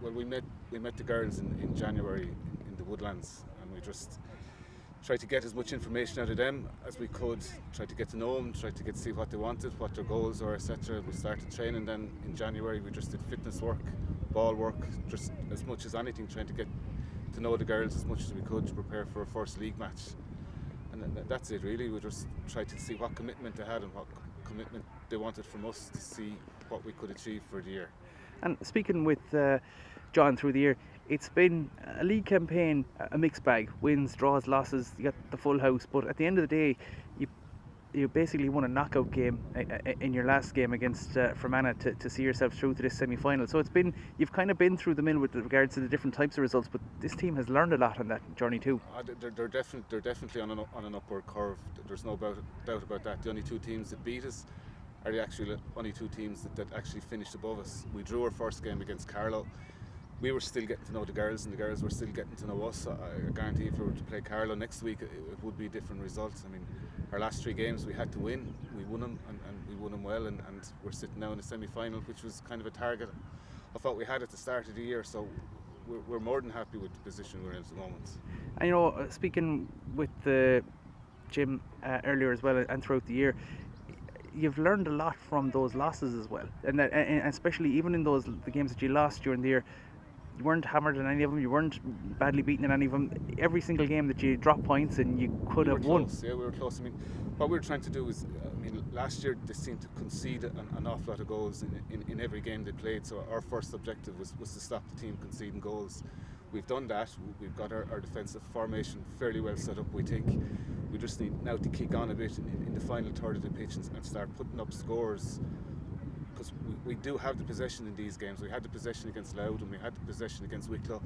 we met the girls in January in the Woodlands, and we just tried to get as much information out of them as we could, tried to get to know them, tried to get to see what they wanted, what their goals were, etc. We started training then in January. We just did fitness work, ball work, just as much as anything, trying to get to know the girls as much as we could to prepare for a first league match. And that's it really. We just tried to see what commitment they had and what commitment they wanted from us to see what we could achieve for the year. And speaking with John through the year, it's been a league campaign, a mixed bag, wins, draws, losses, you got the full house, but at the end of the day you basically won a knockout game in your last game against Fermanagh to see yourself through to this semi-final. So you've kind of been through the mill with regards to the different types of results, but this team has learned a lot on that journey too. They're definitely on an upward curve. There's no doubt about that. The only two teams that beat us are the actual only two teams that actually finished above us. We drew our first game against Carlow. We were still getting to know the girls, and the girls were still getting to know us. I guarantee if we were to play Carlow next week, it would be a different result. I mean, our last three games we had to win. We won them, and we won them well, and we're sitting now in the semi-final, which was kind of a target of what we had at the start of the year. So we're more than happy with the position we're in at the moment. And speaking with Jim earlier as well, and throughout the year, you've learned a lot from those losses as well, and especially even in the games that you lost during the year. You weren't hammered in any of them, you weren't badly beaten in any of them. Every single game that you dropped points in, you could have won. Yeah, we were close. I mean, what we were trying to do is, last year they seemed to concede an awful lot of goals in every game they played, so our first objective was to stop the team conceding goals. We've done that. We've got our defensive formation fairly well set up, we think. We just need now to kick on a bit in the final third of the pitch and start putting up scores, because we do have the possession in these games. We had the possession against Louth and we had the possession against Wicklow.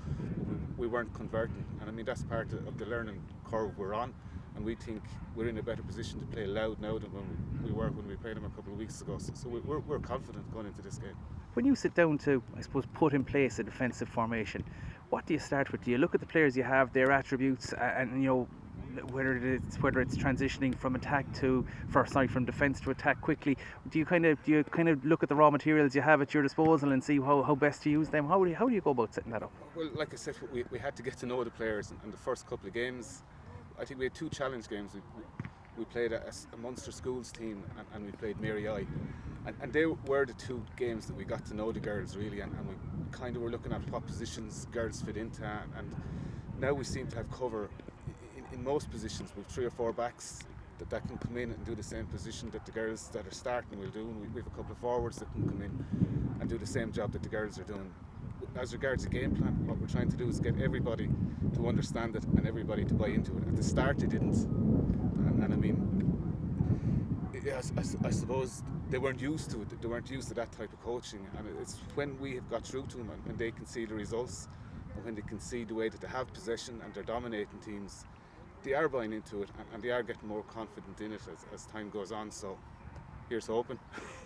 We weren't converting, and that's part of the learning curve we're on, and we think we're in a better position to play Louth now than when we were when we played them a couple of weeks ago. So we're confident going into this game. When you sit down to, I suppose, put in place a defensive formation, what do you start with? Do you look at the players you have, their attributes, and whether it's transitioning from from defence to attack quickly? Do you kind of look at the raw materials you have at your disposal and see how best to use them? How do you go about setting that up? Well, like I said, we had to get to know the players, and the first couple of games, I think we had two challenge games. We played a Munster Schools team, and we played Mary I, and they were the two games that we got to know the girls really, and we kind of were looking at what positions girls fit into, and now we seem to have cover in most positions. We've 3 or 4 backs that can come in and do the same position that the girls that are starting will do, and we have a couple of forwards that can come in and do the same job that the girls are doing. As regards the game plan, what we're trying to do is get everybody to understand it and everybody to buy into it. At the start they didn't, and I suppose they weren't used to it. They weren't used to that type of coaching, and it's when we have got through to them and when they can see the results and when they can see the way that they have possession and they're dominating teams, they are buying into it, and they are getting more confident in it as time goes on. So here's hoping.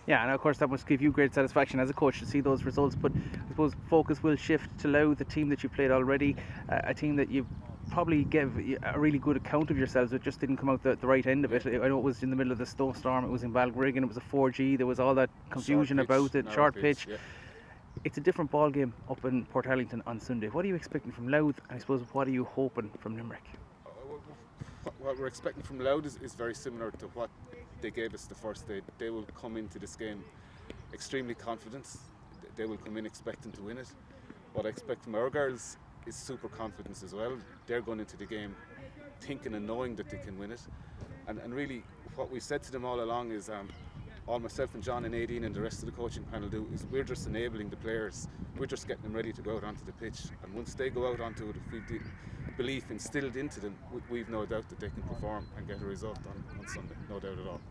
Yeah, and of course that must give you great satisfaction as a coach to see those results, but I suppose focus will shift to Louth, the team that you played already, a team that you probably gave a really good account of yourselves. It just didn't come out the right end of it. I know it was in the middle of the snowstorm, it was in Balgriggan, it was a 4G, there was all that confusion about it, short pitch. Yeah. It's a different ball game up in Portarlington on Sunday. What are you expecting from Louth, and I suppose what are you hoping from Limerick? What we're expecting from Louth is very similar to what they gave us the first day. They will come into this game extremely confident. They will come in expecting to win it. What I expect from our girls is super confidence as well. They're going into the game thinking and knowing that they can win it. And really what we said to them all along is, all myself and John and Aideen and the rest of the coaching panel do, is we're just enabling the players. We're just getting them ready to go out onto the pitch. And once they go out onto it, if we belief instilled into them, we've no doubt that they can perform and get a result on Sunday, no doubt at all.